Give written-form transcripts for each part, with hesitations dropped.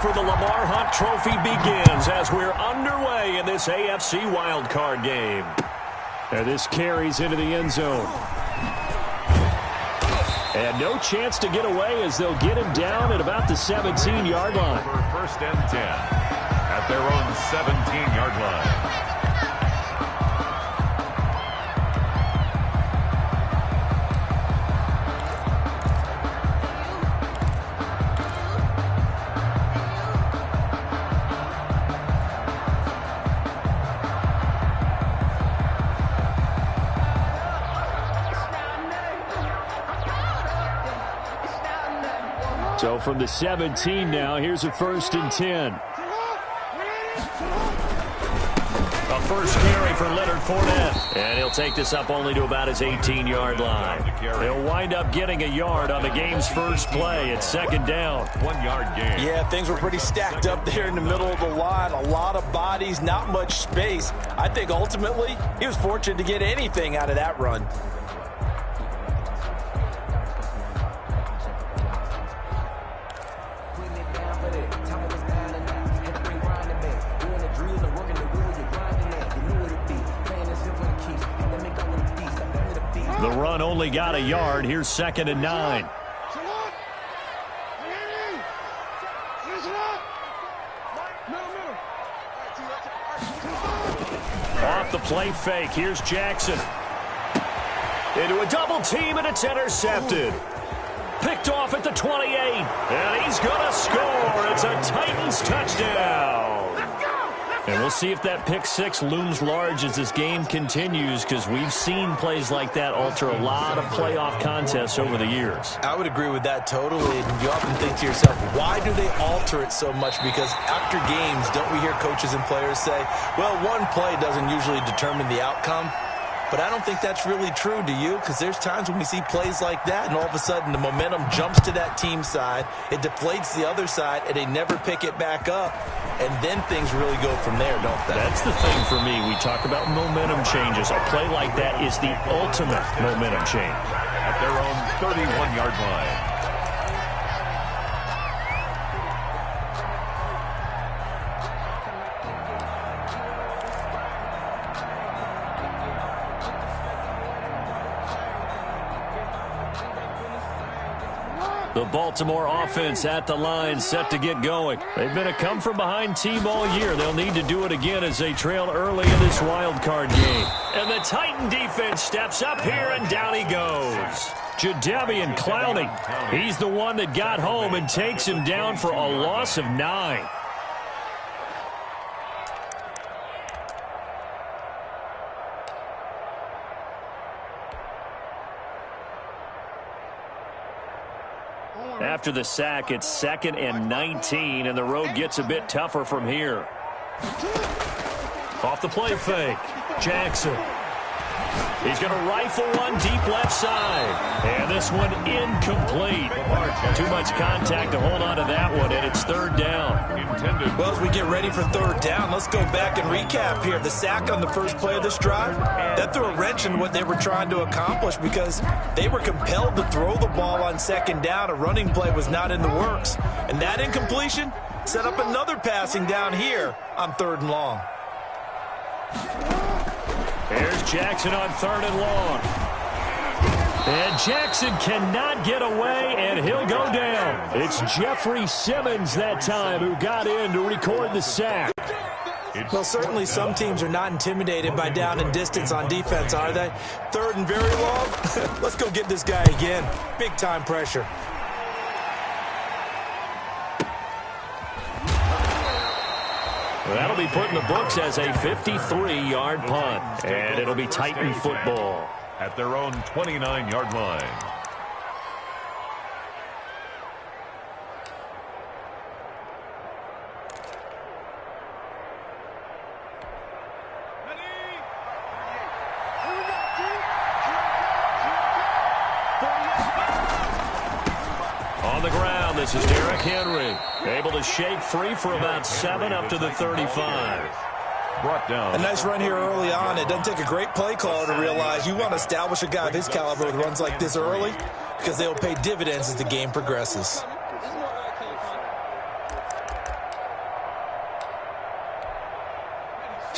for the Lamar Hunt Trophy begins as we're underway in this AFC wildcard game. And this carries into the end zone. And no chance to get away as they'll get him down at about the 17-yard line. First and 10 at their own 17-yard line. So from the 17 now, here's a first and 10. A first carry for Leonard Fournette. And he'll take this up only to about his 18-yard line. He'll wind up getting a yard on the game's first play. It's second down. 1-yard gain. Yeah, things were pretty stacked up there in the middle of the line. A lot of bodies, not much space. I think ultimately he was fortunate to get anything out of that run. The run only got a yard. Here's second and 9. Off the play fake. Here's Jackson. Into a double team, and it's intercepted. Picked off at the 28. And he's going to score. It's a Titans touchdown. And we'll see if that pick six looms large as this game continues, because we've seen plays like that alter a lot of playoff contests over the years. I would agree with that totally. And you often think to yourself, why do they alter it so much? Because after games, don't we hear coaches and players say, well, one play doesn't usually determine the outcome? But I don't think that's really true, do you? Because there's times when we see plays like that, and all of a sudden the momentum jumps to that team side, it deflates the other side, and they never pick it back up. And then things really go from there, don't they? That's the thing for me. We talk about momentum changes. A play like that is the ultimate momentum change. At their own 31-yard line. The Baltimore offense at the line, set to get going. They've been a come-from-behind team all year. They'll need to do it again as they trail early in this wild card game. And the Titan defense steps up here, and down he goes. Jadeveon Clowney. He's the one that got home and takes him down for a loss of 9. After the sack, it's second and 19, and the road gets a bit tougher from here. Off the play fake, Jackson. He's going to rifle one deep left side. And this one incomplete. Too much contact to hold on to that one, and it's third down. Well, as we get ready for third down, let's go back and recap here. The sack on the first play of this drive, that threw a wrench in what they were trying to accomplish because they were compelled to throw the ball on second down. A running play was not in the works. And that incompletion set up another passing down here on third and long. Here's Jackson on third and long. And Jackson cannot get away, and he'll go down. It's Jeffrey Simmons that time who got in to record the sack. Well, certainly some teams are not intimidated by down and distance on defense, are they? Third and very long? Let's go get this guy again. Big-time pressure. That'll be put in the books as a 53-yard punt. And it'll be Titan football. At their own 29-yard line. On the ground, this is Derrick Henry. Able to shake free for about 7 up to the 35. Brought down. A nice run here early on. It doesn't take a great play caller to realize you want to establish a guy of his caliber with runs like this early – because they will pay dividends as the game progresses.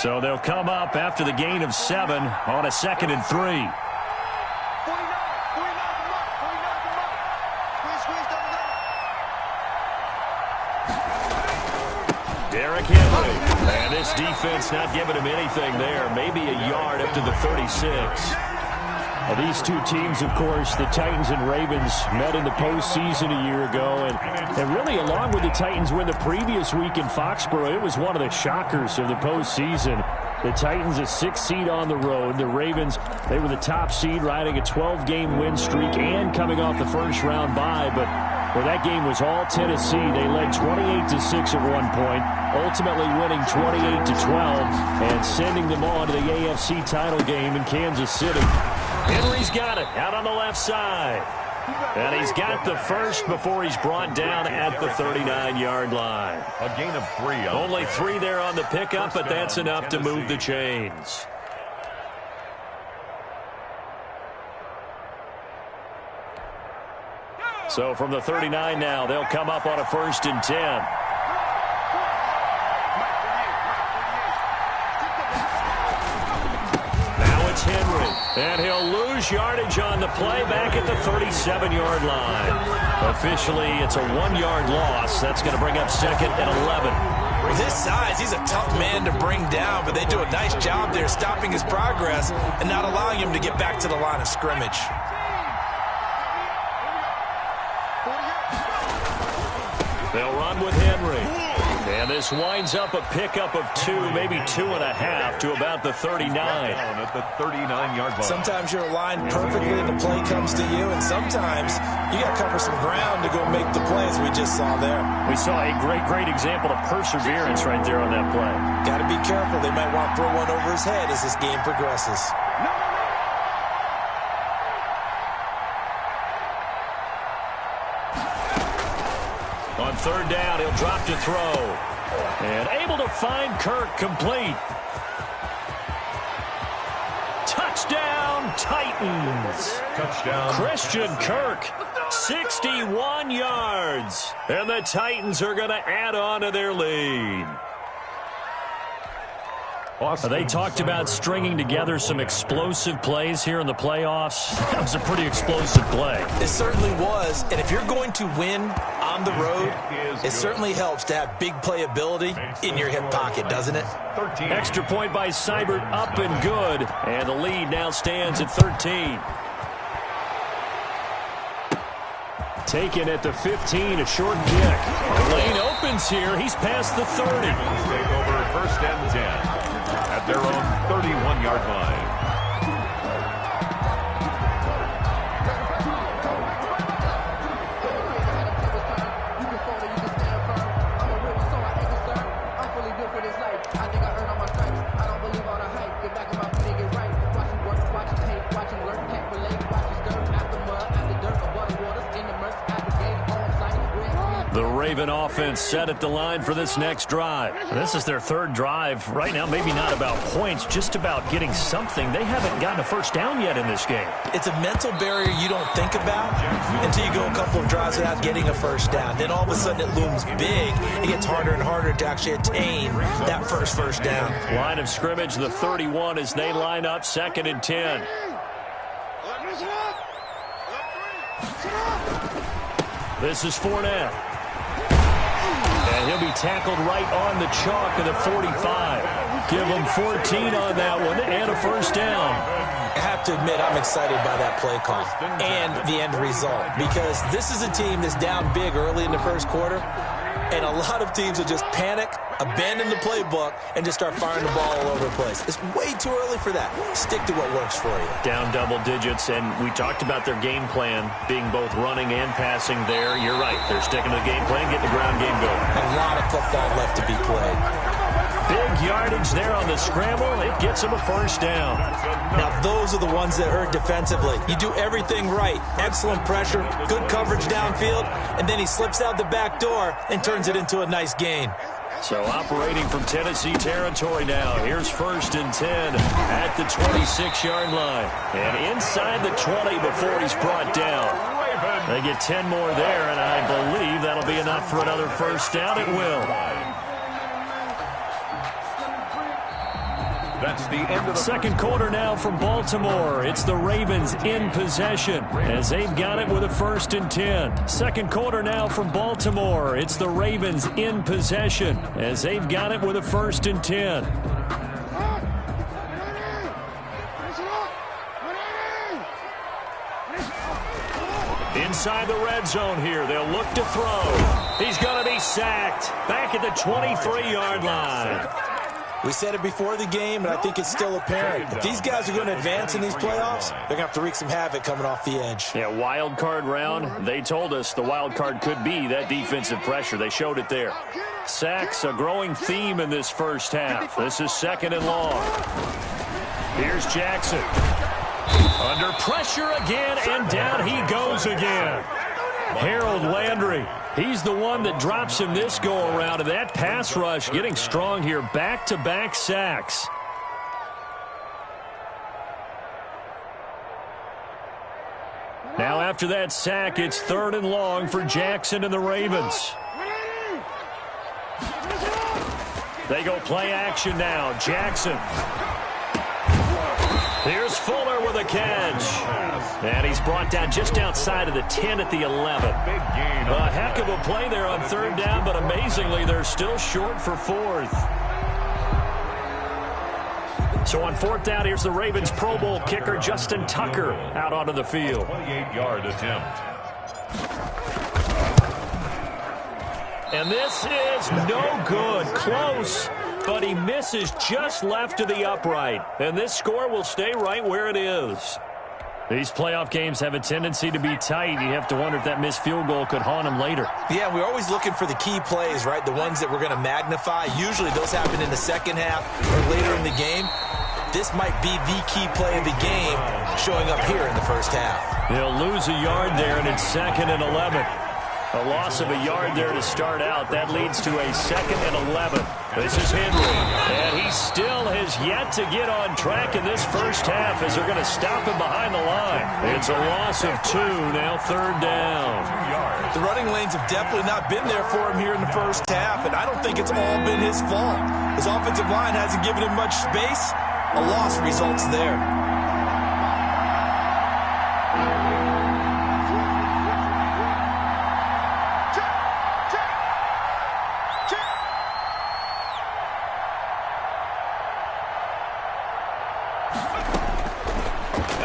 So they'll come up after the gain of 7 on a 2nd and 3. Derrick Henry. And this defense not giving him anything there. Maybe a yard up to the 36. Well, these two teams, of course, the Titans and Ravens, met in the postseason a year ago. And really, along with the Titans win the previous week in Foxborough, it was one of the shockers of the postseason. The Titans, a 6th seed on the road. The Ravens, they were the top seed, riding a 12-game win streak and coming off the first-round bye. But well, that game was all Tennessee. They led 28-6 at one point, ultimately winning 28-12 and sending them on to the AFC title game in Kansas City. Henry's got it out on the left side. And he's got the first before he's brought down at the 39-yard line. A gain of 3. Only 3 there on the pickup, but that's enough to move the chains. So from the 39 now, they'll come up on a 1st and 10. Henry, and he'll lose yardage on the play back at the 37-yard line. Officially, it's a 1-yard loss. That's going to bring up 2nd and 11. With his size, he's a tough man to bring down, but they do a nice job there stopping his progress and not allowing him to get back to the line of scrimmage. They'll run with Henry. And this winds up a pickup of 2, maybe 2.5 to about the 39. At the 39-yard line. Sometimes you're aligned perfectly and the play comes to you, and sometimes you got to cover some ground to go make the plays we just saw there. We saw a great example of perseverance right there on that play. Got to be careful. They might want to throw one over his head as this game progresses. On 3rd down, he'll drop to throw. And able to find Kirk complete. Touchdown, Titans. Touchdown. Christian Kirk, 61 yards. And the Titans are going to add on to their lead. They talked about stringing together some explosive plays here in the playoffs. That was a pretty explosive play. It certainly was. And if you're going to win on the road, it certainly helps to have big playability in your hip pocket, doesn't it? 13. Extra point by Seibert, up and good. And the lead now stands at 13. Taken at the 15, a short kick. The lane opens here. He's past the 30. Take over 1st and 10 at their own 31-yard line. The Raven offense set at the line for this next drive. This is their 3rd drive. Right now, maybe not about points, just about getting something. They haven't gotten a first down yet in this game. It's a mental barrier you don't think about until you go a couple of drives without getting a first down. Then all of a sudden it looms big. It gets harder and harder to actually attain that first down. Line of scrimmage, the 31 as they line up 2nd and 10. This is Fournette. And he'll be tackled right on the chalk of the 45. Give him 14 on that one and a first down. I have to admit, I'm excited by that play call and the end result, because this is a team that's down big early in the first quarter, and a lot of teams will just panic, abandon the playbook, and just start firing the ball all over the place. It's way too early for that. Stick to what works for you. Down double digits, and we talked about their game plan being both running and passing there. You're right. They're sticking to the game plan, getting the ground game going. A lot of football left to be played. Big yardage there on the scramble. It gets him a first down. Now, those are the ones that hurt defensively. You do everything right. Excellent pressure, good coverage downfield, and then he slips out the back door and turns it into a nice gain. So operating from Tennessee territory now. Here's 1st and 10 at the 26-yard line. And inside the 20 before he's brought down. They get 10 more there, and I believe that'll be enough for another first down. It will. That's the end of the second quarter now from Baltimore. It's the Ravens in possession as they've got it with a 1st and 10. Second quarter now from Baltimore. It's the Ravens in possession as they've got it with a 1st and 10. Inside the red zone here. They'll look to throw. He's going to be sacked. Back at the 23-yard line. We said it before the game, and I think it's still apparent. If these guys are going to advance in these playoffs, they're going to have to wreak some havoc coming off the edge. Yeah, wild card round. They told us the wild card could be that defensive pressure. They showed it there. Sacks, a growing theme in this first half. This is 2nd and long. Here's Jackson. Under pressure again, and down he goes again. Harold Landry, he's the one that drops him this go-around, and that pass rush getting strong here. Back-to-back sacks. Now after that sack, it's 3rd and long for Jackson and the Ravens. They go play action now. Jackson. Here's Fuller with a catch. And he's brought down just outside of the 10 at the 11. A heck of a play there on 3rd down, but amazingly, they're still short for 4th. So on 4th down, here's the Ravens Pro Bowl kicker, Justin Tucker, out onto the field. 28-yard attempt. And this is no good. Close. But he misses just left of the upright. And this score will stay right where it is. These playoff games have a tendency to be tight. You have to wonder if that missed field goal could haunt him later. Yeah, we're always looking for the key plays, right? The ones that we're going to magnify. Usually those happen in the second half or later in the game. This might be the key play of the game showing up here in the first half. They'll lose a yard there, and it's 2nd and 11. A loss of a yard there to start out. That leads to a 2nd and 11. This is Henry. And he still has yet to get on track in this first half as they're going to stop him behind the line. It's a loss of 2, now 3rd down. The running lanes have definitely not been there for him here in the first half, and I don't think it's all been his fault. His offensive line hasn't given him much space. A loss results there.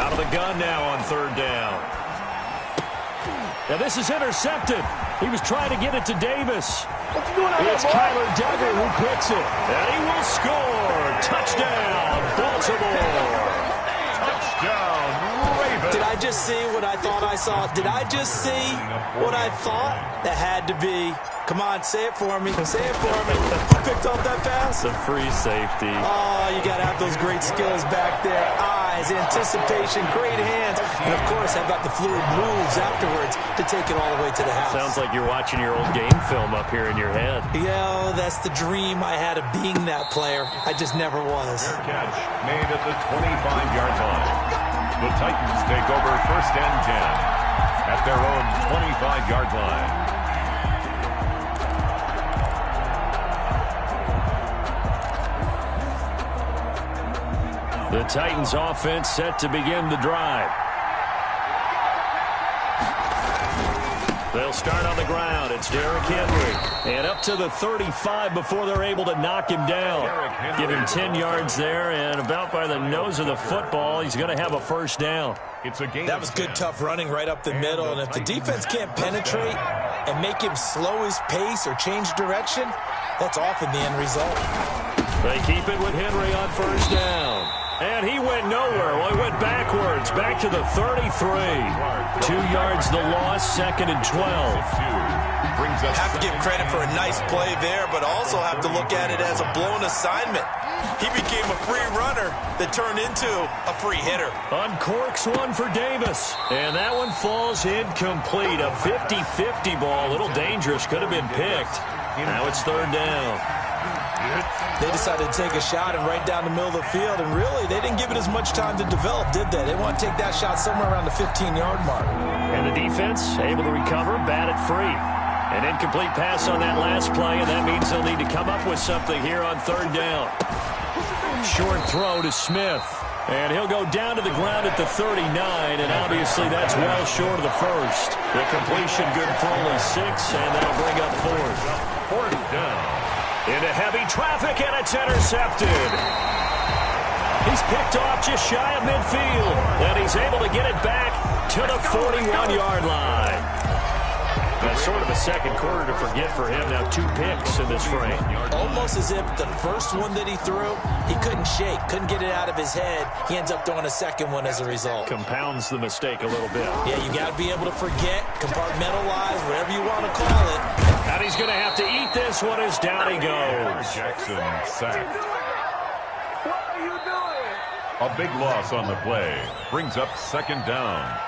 Out of the gun now on 3rd down. Now this is intercepted. He was trying to get it to Davis. It's Kyler Duggar who picks it. And he will score. Touchdown, Baltimore. Touchdown, Ravens. Did I just see what I thought I saw? Did I just see what I thought? That had to be. Come on, say it for me. Say it for me. Who picked off that pass? The free safety. Oh, you got to have those great skills back there. Eyes, anticipation, great hands. And, of course, how about the fluid moves afterwards to take it all the way to the house? Sounds like you're watching your old game film up here in your head. Yeah, that's the dream I had of being that player. I just never was. Fair catch made at the 25-yard line. The Titans take over 1st and 10 at their own 25-yard line. The Titans offense set to begin the drive. They'll start on the ground. It's Derrick Henry. And up to the 35 before they're able to knock him down. Give him 10 yards there, and about by the nose of the football, he's going to have a 1st down. That was good, tough running right up the middle. And if the defense can't penetrate and make him slow his pace or change direction, that's often the end result. They keep it with Henry on 1st down. And he went nowhere. Well, he went backwards, back to the 33. 2 yards the loss, 2nd and 12. Have to give credit for a nice play there, but also have to look at it as a blown assignment. He became a free runner that turned into a free hitter. Uncorks one for Davis. And that one falls incomplete. A 50-50 ball. A little dangerous. Could have been picked. Now it's 3rd down. They decided to take a shot and right down the middle of the field, and really, they didn't give it as much time to develop, did they? They want to take that shot somewhere around the 15-yard mark. And the defense able to recover, bat it free. An incomplete pass on that last play, and that means they'll need to come up with something here on 3rd down. Short throw to Smith. And he'll go down to the ground at the 39, and obviously that's well short of the first. The completion good for only 6, and that'll bring up fourth. Fourth down. Into heavy traffic, and it's intercepted. He's picked off just shy of midfield, and he's able to get it back to the 41-yard line. That's sort of a second quarter to forget for him. Now 2 picks in this frame. Almost as if the first one that he threw, he couldn't shake, couldn't get it out of his head. He ends up throwing a second one as a result. Compounds the mistake a little bit. Yeah, you got to be able to forget, compartmentalize, whatever you want to call it. And he's going to have to eat this one as down he goes. Jackson sacked. A big loss on the play. Brings up second down.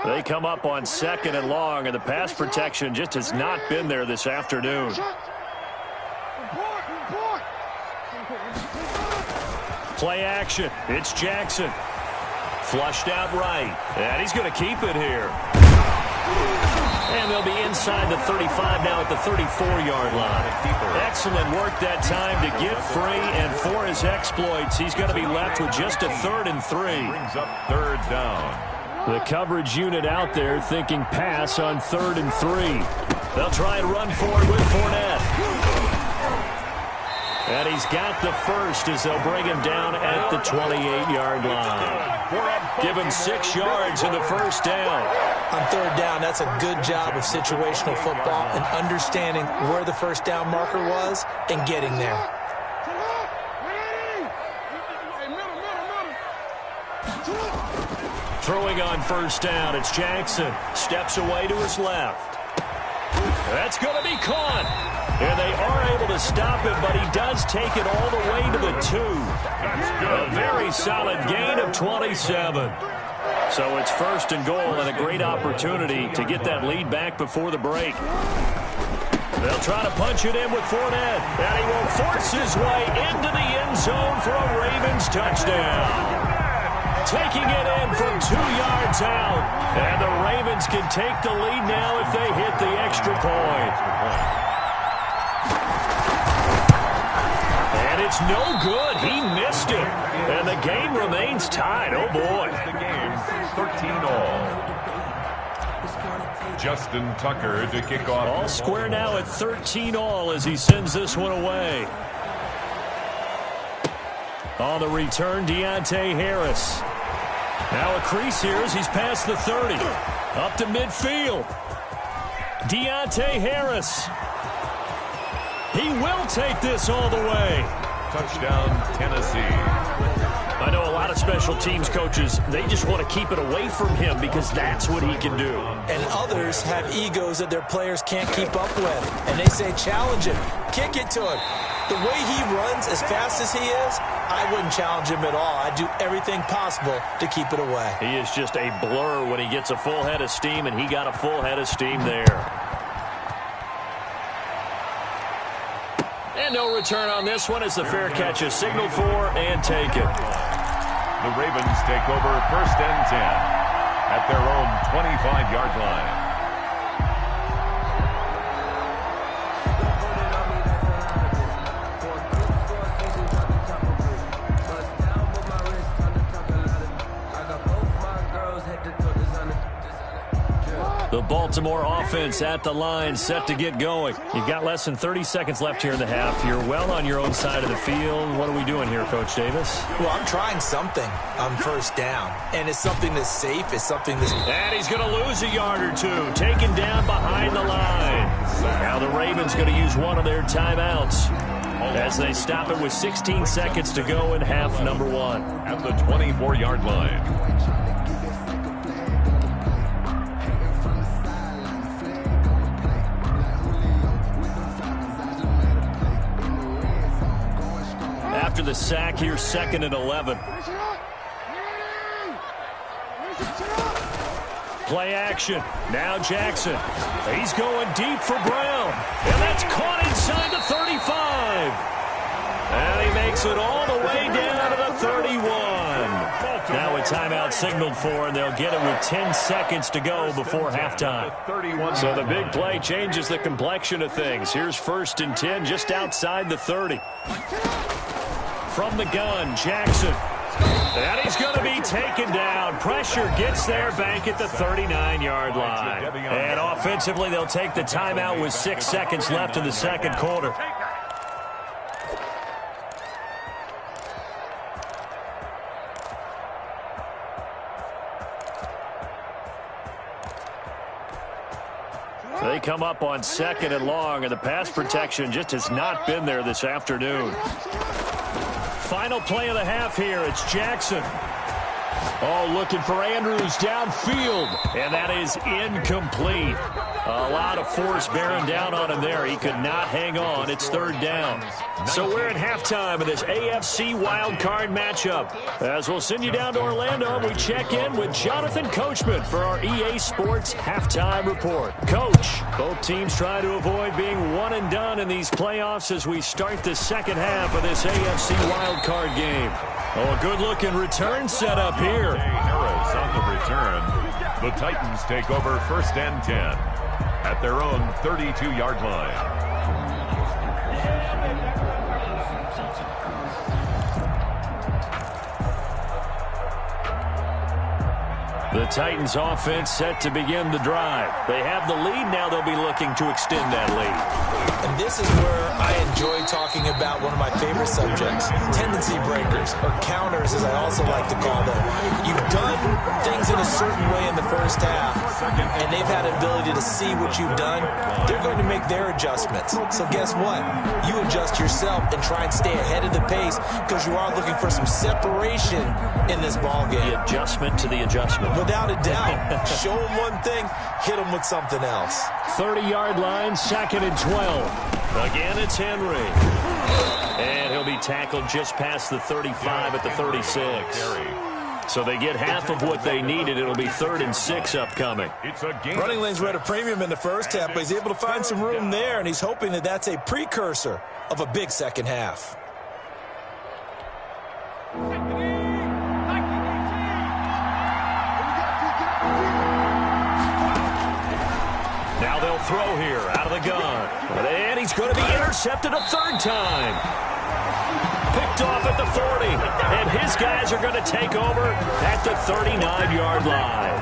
They come up on 2nd and long, and the pass protection just has not been there this afternoon. Play action. It's Jackson. Flushed out right. And he's going to keep it here. And they'll be inside the 35 now at the 34-yard line. Excellent work that time to get free, and for his exploits, he's going to be left with just a 3rd and 3. Brings up 3rd down. The coverage unit out there thinking pass on 3rd and 3. They'll try and run forward with Fournette. And he's got the first as they'll bring him down at the 28-yard line. Give him 6 yards in the first down. On 3rd down, that's a good job of situational football and understanding where the first down marker was and getting there. Throwing on 1st down, it's Jackson. Steps away to his left. That's going to be caught. And they are able to stop him, but he does take it all the way to the 2. A very solid gain of 27. So it's 1st and goal, and a great opportunity to get that lead back before the break. They'll try to punch it in with Fournette, and he will force his way into the end zone for a Ravens touchdown. Taking it in from 2 yards out. And the Ravens can take the lead now if they hit the extra point. And it's no good. He missed it. And the game remains tied. Oh, boy. The game 13-all. Justin Tucker to kick off. All square now at 13-all as he sends this one away. On the return, Deontay Harris. Now a crease here as he's past the 30. Up to midfield. Deontay Harris. He will take this all the way. Touchdown, Tennessee. I know a lot of special teams coaches, they just want to keep it away from him because that's what he can do. And others have egos that their players can't keep up with. And they say, challenge him. Kick it to him. The way he runs as fast as he is, I wouldn't challenge him at all. I'd do everything possible to keep it away. He is just a blur when he gets a full head of steam, and he got a full head of steam there. And no return on this one as the fair catch is signaled for and taken. The Ravens take over 1st and 10 at their own 25-yard line. The Baltimore offense at the line, set to get going. You've got less than 30 seconds left here in the half. You're well on your own side of the field. What are we doing here, Coach Davis? Well, I'm trying something on 1st down. And it's something that's safe. It's something that's... And he's going to lose a yard or 2. Taken down behind the line. Now the Ravens going to use one of their timeouts as they stop it with 16 seconds to go in half number 1. At the 24-yard line. After the sack, here's 2nd and 11. Play action. Now Jackson. He's going deep for Brown. And that's caught inside the 35. And he he makes it all the way down to the 31. Now a timeout signaled for, and they'll get it with 10 seconds to go before halftime. So the big play changes the complexion of things. Here's 1st and 10 just outside the 30. From the gun, Jackson. And he's going to be taken down. Pressure gets there back at the 39-yard line. And offensively, they'll take the timeout with 6 seconds left in the second quarter. They come up on 2nd and long, and the pass protection just has not been there this afternoon. Final play of the half here. It's Jackson. Oh, looking for Andrews downfield. And that is incomplete. A lot of force bearing down on him there. He could not hang on. It's 3rd down. So we're at halftime of this AFC wildcard matchup. As we'll send you down to Orlando, we check in with Jonathan Coachman for our EA Sports Halftime Report. Coach, both teams try to avoid being one and done in these playoffs as we start the second half of this AFC wildcard game. Oh, a good-looking return set up here. Harris on the return. The Titans take over 1st and 10 at their own 32-yard line. The Titans offense set to begin the drive. They have the lead. Now they'll be looking to extend that lead. And this is where I enjoy talking about one of my favorite subjects, tendency breakers, or counters as I also like to call them. You've done things in a certain way in the first half, and they've had an ability to see what you've done. They're going to make their adjustments. So guess what? You adjust yourself and try and stay ahead of the pace because you are looking for some separation in this ball game. The adjustment to the adjustment. Without a doubt. Show them one thing, hit them with something else. 30-yard line, 2nd and 12. Again, it's Henry. And he'll be tackled just past the 35 at the 36. So they get half of what they needed. It'll be 3rd and 6 upcoming. Running lanes were at a premium in the first half, but he's able to find some room there, and he's hoping that that's a precursor of a big second half. Now they'll throw here out of the gun. And he's going to be intercepted a 3rd time. Picked off at the 40. And his guys are going to take over at the 39-yard line.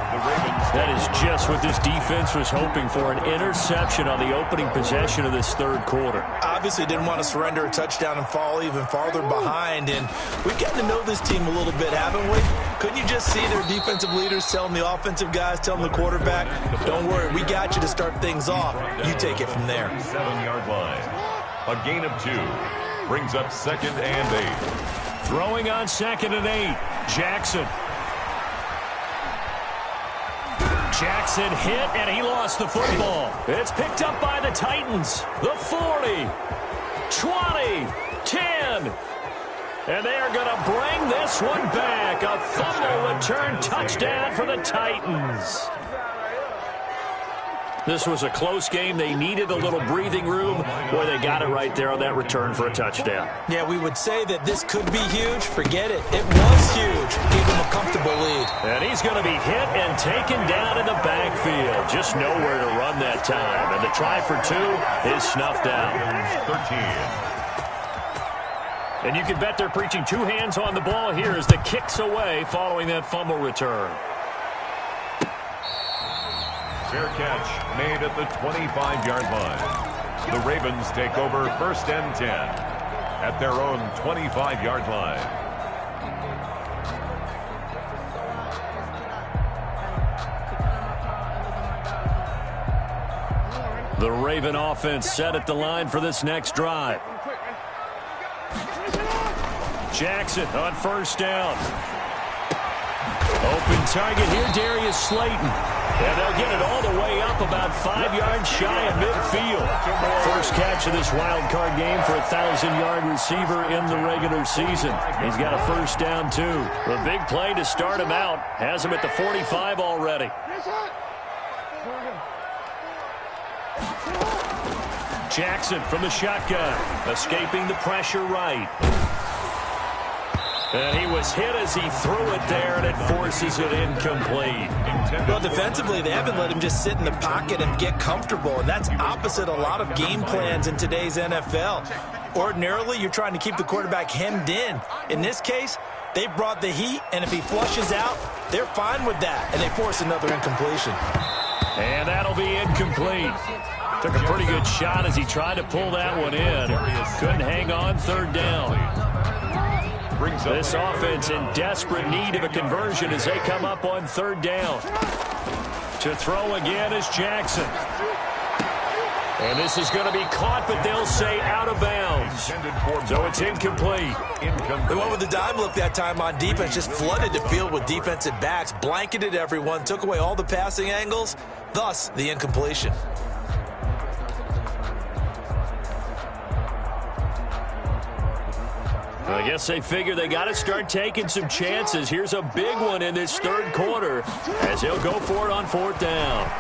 That is just what this defense was hoping for, an interception on the opening possession of this 3rd quarter. Obviously didn't want to surrender a touchdown and fall even farther behind. And we've gotten to know this team a little bit, haven't we? Couldn't you just see their defensive leaders telling the offensive guys, telling the quarterback, don't worry, we got you to start things off. You take it from there. 7-yard line. A gain of 2. Brings up 2nd and 8. Throwing on 2nd and 8. Jackson. Jackson hit, and he lost the football. It's picked up by the Titans. The 40, 20, 10. And they are going to bring this one back. A fumble return touchdown for the Titans. This was a close game. They needed a little breathing room. Boy, they got it right there on that return for a touchdown. Yeah, we would say that this could be huge. Forget it. It was huge. Gave him a comfortable lead. And he's going to be hit and taken down in the backfield. Just nowhere to run that time. And the try for 2 is snuffed out. 13. And you can bet they're preaching 2 hands on the ball here as the kick's away following that fumble return. Fair catch made at the 25-yard line. The Ravens take over 1st and 10 at their own 25-yard line. The Raven offense set at the line for this next drive. Jackson on 1st down. Open target here, Darius Slayton. And they'll get it all the way up about 5 yards shy of midfield. First catch of this wild card game for a 1,000-yard receiver in the regular season. He's got a 1st down, too. The big play to start him out has him at the 45 already. Jackson from the shotgun, escaping the pressure right. And he was hit as he threw it there, and it forces it incomplete. Well, defensively, they haven't let him just sit in the pocket and get comfortable, and that's opposite a lot of game plans in today's NFL. Ordinarily, you're trying to keep the quarterback hemmed in. In this case, they brought the heat, and if he flushes out, they're fine with that, and they force another incompletion. And that'll be incomplete. Took a pretty good shot as he tried to pull that one in. Couldn't hang on, third down. This offense in desperate need of a conversion as they come up on third down. To throw again is Jackson. And this is going to be caught, but they'll say out of bounds. So it's incomplete. They went with the dime look that time on defense, just flooded the field with defensive backs, blanketed everyone, took away all the passing angles, thus the incompletion. I guess they figure they got to start taking some chances. Here's a big one in this third quarter as he'll go for it on fourth down.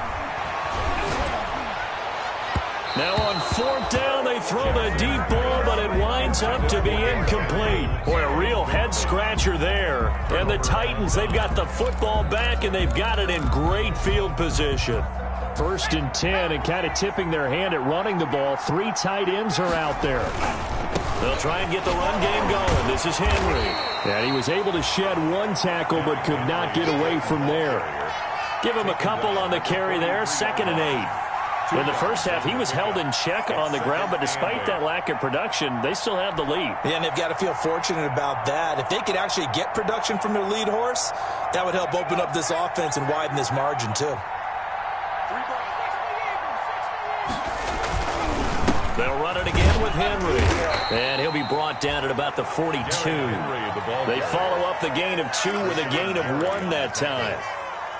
Now on fourth down, they throw the deep ball, but it winds up to be incomplete. Boy, a real head-scratcher there. And the Titans, they've got the football back, and they've got it in great field position. 1st and 10, and kind of tipping their hand at running the ball. 3 tight ends are out there. They'll try and get the run game going. This is Henry. And he was able to shed 1 tackle, but could not get away from there. Give him a couple on the carry there. 2nd and 8. In the first half, he was held in check on the ground, but despite that lack of production, they still have the lead. Yeah, and they've got to feel fortunate about that. If they could actually get production from their lead horse, that would help open up this offense and widen this margin, too. They'll run it again with Henry. And he'll be brought down at about the 42. They follow up the gain of 2 with a gain of 1 that time.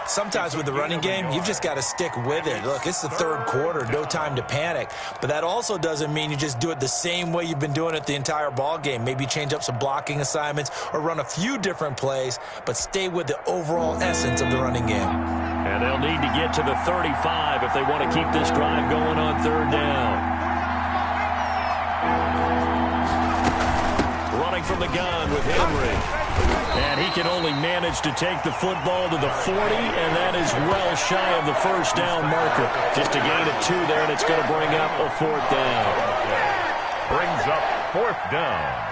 Sometimes with the running game, you've just got to stick with it. Look, it's the third quarter, no time to panic. But that also doesn't mean you just do it the same way you've been doing it the entire ball game. Maybe change up some blocking assignments or run a few different plays, but stay with the overall essence of the running game. And they'll need to get to the 35 if they want to keep this drive going on third down. Running from the gun with Henry. And he can only manage to take the football to the 40, and that is well shy of the first down marker. Just a gain of 2 there, and it's going to bring up a 4th down. Brings up 4th down.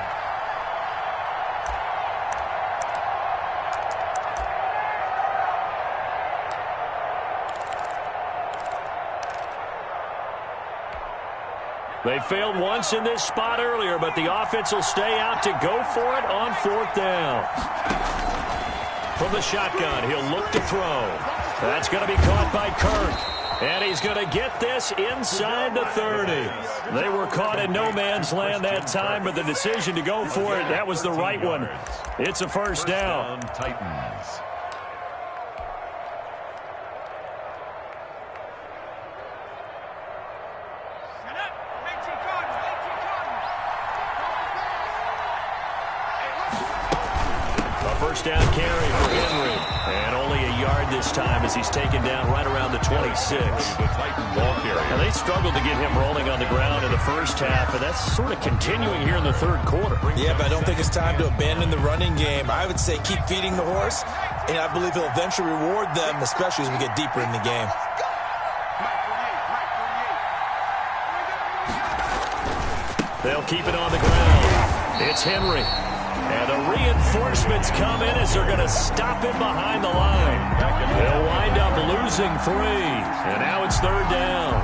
They failed once in this spot earlier, but the offense will stay out to go for it on 4th down. From the shotgun, he'll look to throw. That's going to be caught by Kirk. And he's going to get this inside the 30. They were caught in no man's land that time, but the decision to go for it, that was the right one. It's a first down. Titans. First down carry for Henry. And only a yard this time as he's taken down right around the 26. The Titan ball carrier. And they struggled to get him rolling on the ground in the first half, and that's sort of continuing here in the third quarter. Yeah, but I don't think it's time to abandon the running game. I would say keep feeding the horse, and I believe he'll eventually reward them, especially as we get deeper in the game. They'll keep it on the ground. It's Henry. And the reinforcements come in as they're going to stop him behind the line. They'll wind up losing 3. And now it's third down.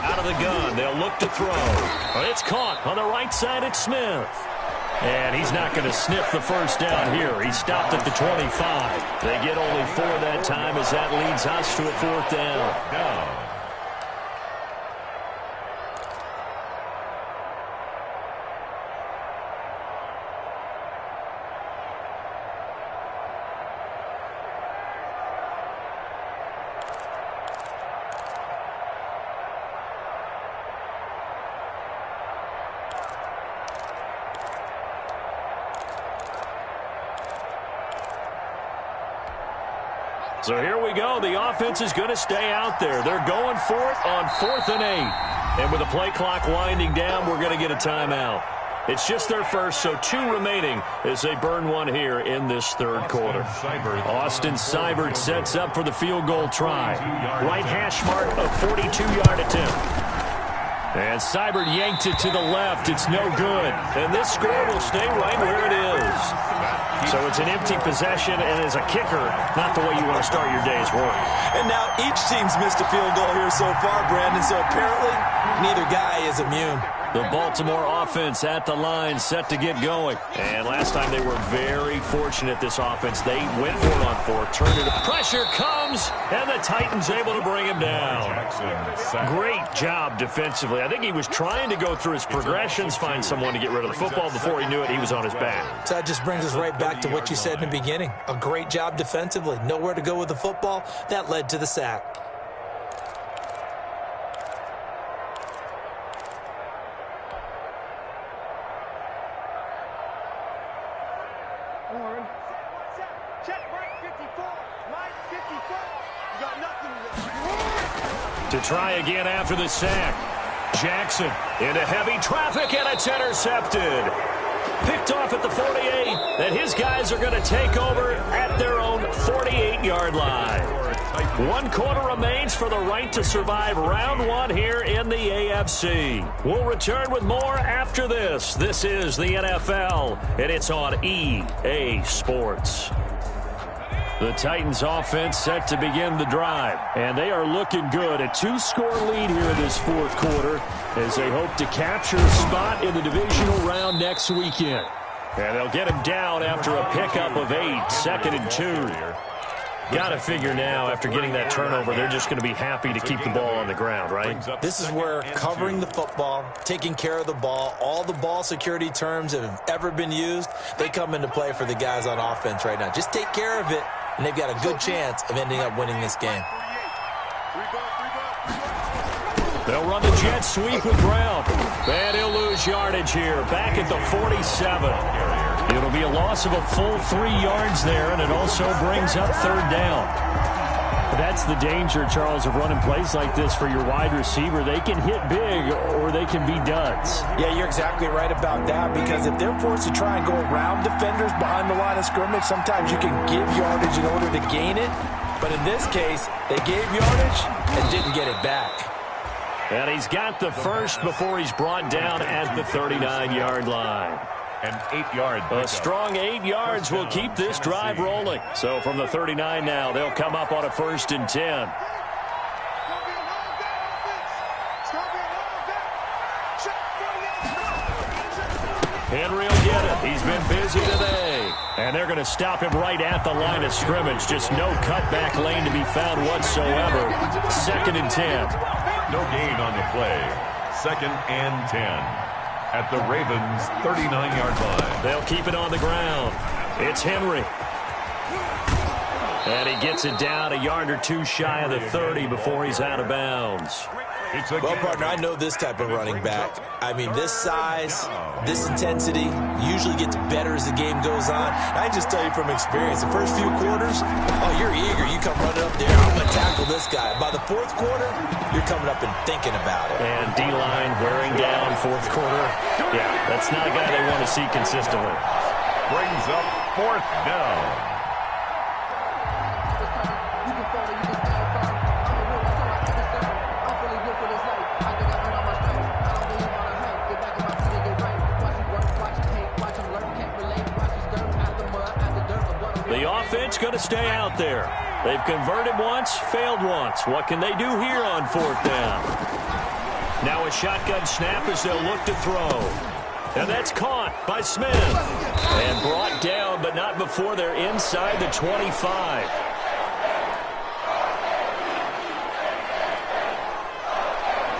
Out of the gun, they'll look to throw. It's caught on the right side. It's Smith. And he's not going to sniff the first down here. He stopped at the 25. They get only 4 that time as that leads us to a 4th down. So here we go. The offense is going to stay out there. They're going for it on 4th and 8. And with the play clock winding down, we're going to get a timeout. It's just their first, so 2 remaining as they burn one here in this third quarter. Austin Seibert sets up for the field goal try. Right hash mark, a 42-yard attempt. And Seibert yanked it to the left. It's no good. And this score will stay right where it is. So it's an empty possession, and as a kicker, not the way you want to start your day's work. And now each team's missed a field goal here so far, Brandon, so apparently neither guy is immune. The Baltimore offense at the line, set to get going. And last time they were very fortunate, this offense. They went for it on 4th, turned it. Pressure comes, and the Titans able to bring him down. Great job defensively. I think he was trying to go through his progressions, find someone to get rid of the football. Before he knew it, he was on his back. So that just brings us right back to what you said in the beginning. A great job defensively. Nowhere to go with the football. That led to the sack. To try again after the sack. Jackson into heavy traffic, and it's intercepted. Picked off at the 48, and his guys are going to take over at their own 48-yard line. 1 quarter remains for the right to survive round 1 here in the AFC. We'll return with more after this. This is the NFL, and it's on EA Sports. The Titans offense set to begin the drive, and they are looking good. A 2-score lead here in this 4th quarter as they hope to capture a spot in the divisional round next weekend. And they'll get him down after a pickup of 8, 2nd and 2. Got to figure now, after getting that turnover, they're just going to be happy to keep the ball on the ground, right? This is where covering the football, taking care of the ball, all the ball security terms that have ever been used, they come into play for the guys on offense right now. Just take care of it, and they've got a good chance of ending up winning this game. They'll run the jet sweep with Brown. And he'll lose yardage here, back at the 47. It'll be a loss of a full 3 yards there, and it also brings up 3rd down. That's the danger, Charles, of running plays like this for your wide receiver. They can hit big, or they can be duds. Yeah, you're exactly right about that, because if they're forced to try and go around defenders behind the line of scrimmage, sometimes you can give yardage in order to gain it. But in this case, they gave yardage and didn't get it back. And he's got the first before he's brought down at the 39-yard line. An 8-yard pickup. A strong 8 yards will keep this drive rolling. So from the 39 now, they'll come up on a 1st and 10. Henry will get it. He's been busy today. And they're going to stop him right at the line of scrimmage. Just no cutback lane to be found whatsoever. 2nd and 10. No gain on the play. 2nd and 10. At the Ravens' 39-yard line. They'll keep it on the ground. It's Henry. And he gets it down a yard or 2 shy of the 30 before he's out of bounds. Well, partner, I know this type of running back. I mean, this size, this intensity usually gets better as the game goes on. And I just tell you from experience, the first few quarters, oh, you're eager. You come running up there, I'm going to tackle this guy. By the 4th quarter, you're coming up and thinking about it. And D-line wearing down 4th quarter. Yeah, that's not a guy they want to see consistently. Brings up 4th down. The offense going to stay out there. They've converted once, failed once. What can they do here on 4th down? Now a shotgun snap as they'll look to throw. And that's caught by Smith. And brought down, but not before they're inside the 25.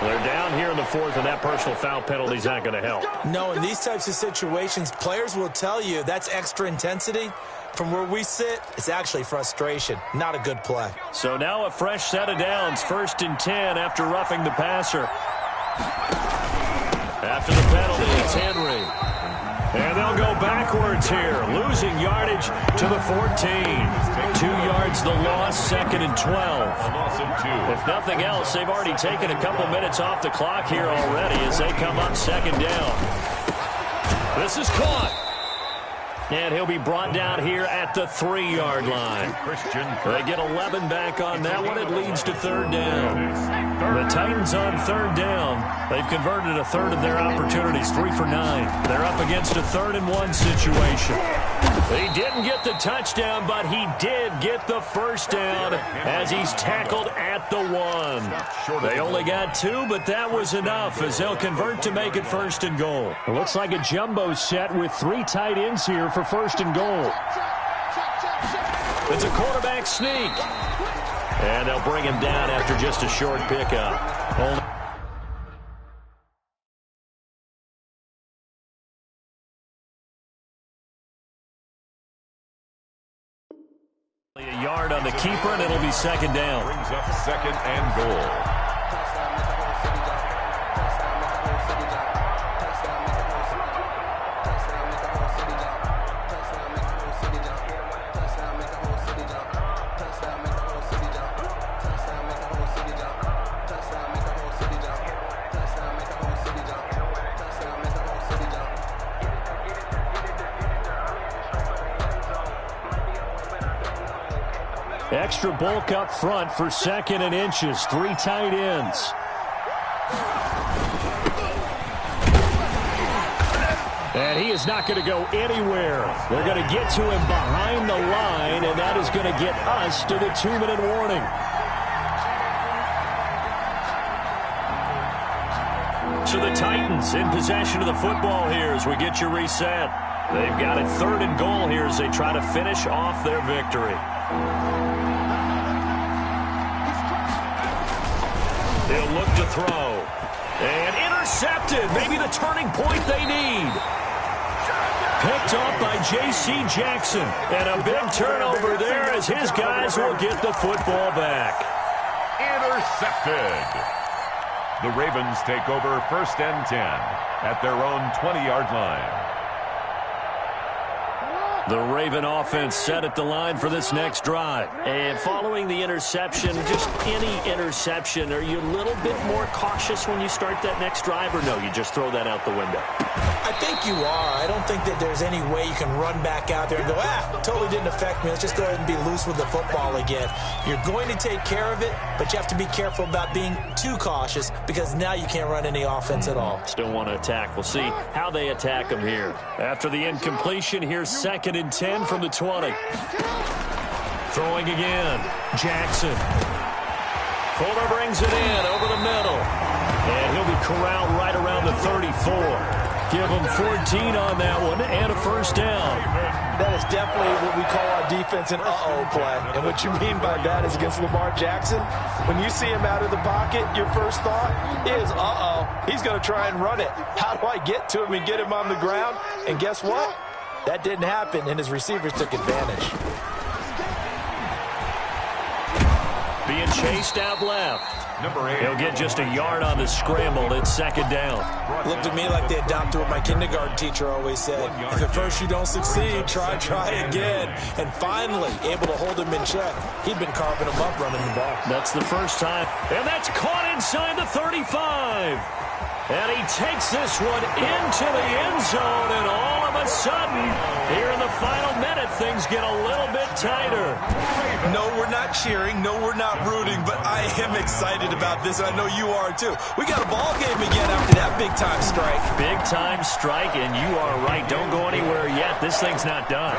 They're down here in the 4th, and that personal foul penalty is not going to help. No, in these types of situations, players will tell you that's extra intensity. From where we sit, it's actually frustration. Not a good play. So now a fresh set of downs. 1st and 10 after roughing the passer. After the penalty, it's Henry. And they'll go backwards here, losing yardage to the 14. 2 yards the loss, 2nd and 12. A loss of 2. If nothing else, they've already taken a couple minutes off the clock here already as they come up 2nd down. This is caught. And he'll be brought down here at the 3-yard line. They get 11 back on that one. It leads to 3rd down. The Titans on 3rd down. They've converted a third of their opportunities, 3 for 9. They're up against a 3rd and 1 situation. He didn't get the touchdown, but he did get the first down as he's tackled at the 1. They only got 2, but that was enough as they'll convert to make it 1st and goal. It looks like a jumbo set with 3 tight ends here for 1st and goal. It's a quarterback sneak. And they'll bring him down after just a short pickup. Only a yard on the keeper, and it'll be 2nd down. Brings up 2nd and goal. Extra bulk up front for 2nd and inches. 3 tight ends. And he is not going to go anywhere. They're going to get to him behind the line, and that is going to get us to the 2-minute warning. So the Titans in possession of the football here as we get you reset. They've got a 3rd and goal here as they try to finish off their victory. He'll look to throw. And intercepted. Maybe the turning point they need. Picked off by J.C. Jackson. And a big turnover there as his guys will get the football back. Intercepted. The Ravens take over 1st and 10 at their own 20-yard line. The Raven offense set at the line for this next drive. And following the interception, just any interception, are you a little bit more cautious when you start that next drive, or no, you just throw that out the window? I think you are. I don't think that there's any way you can run back out there and go, totally didn't affect me. Let's just go ahead and be loose with the football again. You're going to take care of it, but you have to be careful about being too cautious because now you can't run any offense at all. Still want to attack. We'll see how they attack them here. After the incompletion, here's 2nd and 10 from the 20. Throwing again. Jackson. Fuller brings it in over the middle. And he'll be corralled right around the 34. Give him 14 on that one and a 1st down. That is definitely what we call our defense an uh-oh play. And what you mean by that is against Lamar Jackson, when you see him out of the pocket, your first thought is, uh-oh, he's going to try and run it. How do I get to him and get him on the ground? And guess what? That didn't happen, and his receivers took advantage. Being chased out left. Number 8. He'll get just a yard on the scramble. It's 2nd down. Looked to me like they adopted what my kindergarten teacher always said. If at first you don't succeed, try again. And finally, able to hold him in check. He'd been carving him up running the ball. That's the first time. And that's caught inside the 35. And he takes this one into the end zone, and all of a sudden, here in the final minute, things get a little bit tighter. No, we're not cheering. No, we're not rooting, but I am excited about this, and I know you are too. We got a ball game again after that big-time strike. Big-time strike, and you are right. Don't go anywhere yet. This thing's not done.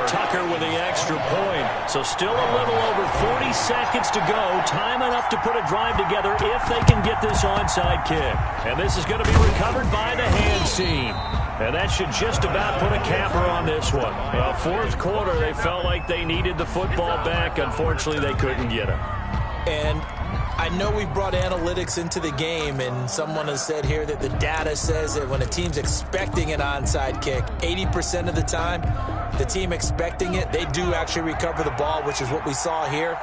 Tucker with the extra point. So still a little over 40 seconds to go. Time enough to put a drive together if they can get this onside kick. And this is going to be recovered by the hands team. And that should just about put a capper on this one. Well, 4th quarter, they felt like they needed the football back. Unfortunately, they couldn't get it. And I know we brought analytics into the game, and someone has said here that the data says that when a team's expecting an onside kick, 80% of the time, the team expecting it, they do actually recover the ball, which is what we saw here.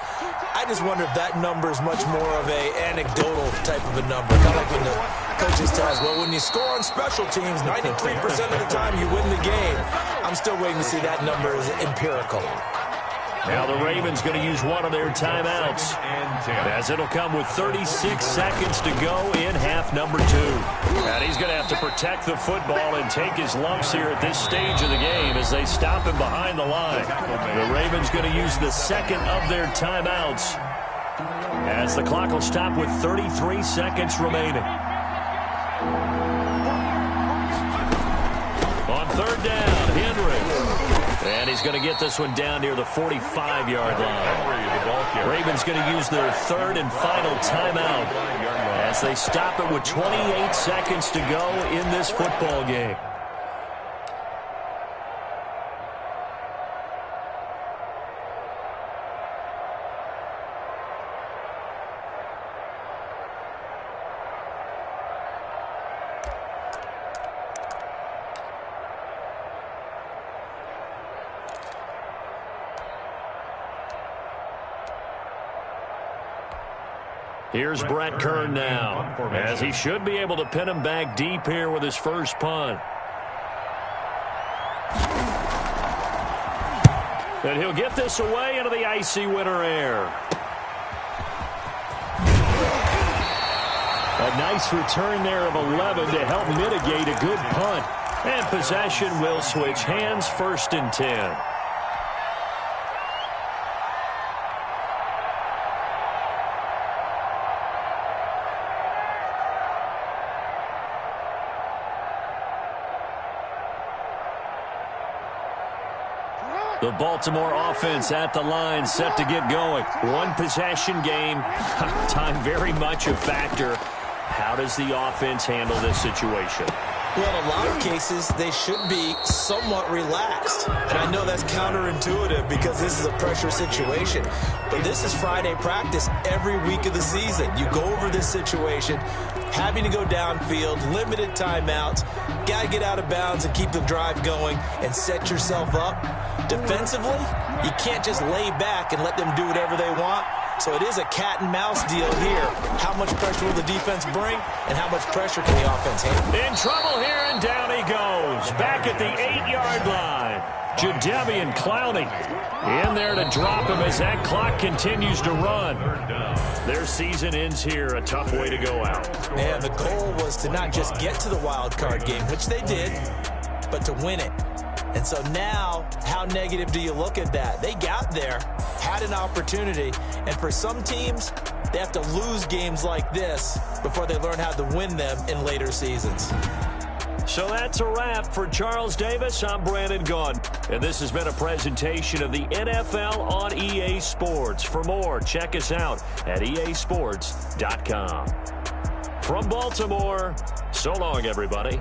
I just wonder if that number is much more of a anecdotal type of a number. Kind of like when the coaches tell us, well, when you score on special teams, 93% of the time you win the game. I'm still waiting to see that number as empirical. Now the Ravens going to use one of their timeouts, as it'll come with 36 seconds to go in half number 2. And he's going to have to protect the football and take his lumps here at this stage of the game as they stop him behind the line. The Ravens going to use the second of their timeouts, as the clock will stop with 33 seconds remaining. On third down, Henry. And he's going to get this one down near the 45-yard line. Ravens going to use their third and final timeout as they stop it with 28 seconds to go in this football game. Here's Brett Kern now, as he should be able to pin him back deep here with his first punt. And he'll get this away into the icy winter air. A nice return there of 11 to help mitigate a good punt. And possession will switch hands, 1st and 10. The Baltimore offense at the line, set to get going. One possession game. Time very much a factor. How does the offense handle this situation? Well, in a lot of cases, they should be somewhat relaxed. And I know that's counterintuitive because this is a pressure situation. But this is Friday practice every week of the season. You go over this situation, having to go downfield, limited timeouts, got to get out of bounds and keep the drive going and set yourself up. Defensively, you can't just lay back and let them do whatever they want. So it is a cat and mouse deal here. How much pressure will the defense bring, and how much pressure can the offense handle? In trouble here, and down he goes. Back at the 8-yard line. Jadeveon Clowney in there to drop him as that clock continues to run. Their season ends here. A tough way to go out. And the goal was to not just get to the wild card game, which they did, but to win it. And so now, how negative do you look at that? They got there, had an opportunity, and for some teams, they have to lose games like this before they learn how to win them in later seasons. So that's a wrap for Charles Davis. I'm Brandon Gaudin, and this has been a presentation of the NFL on EA Sports. For more, check us out at easports.com. From Baltimore, so long, everybody.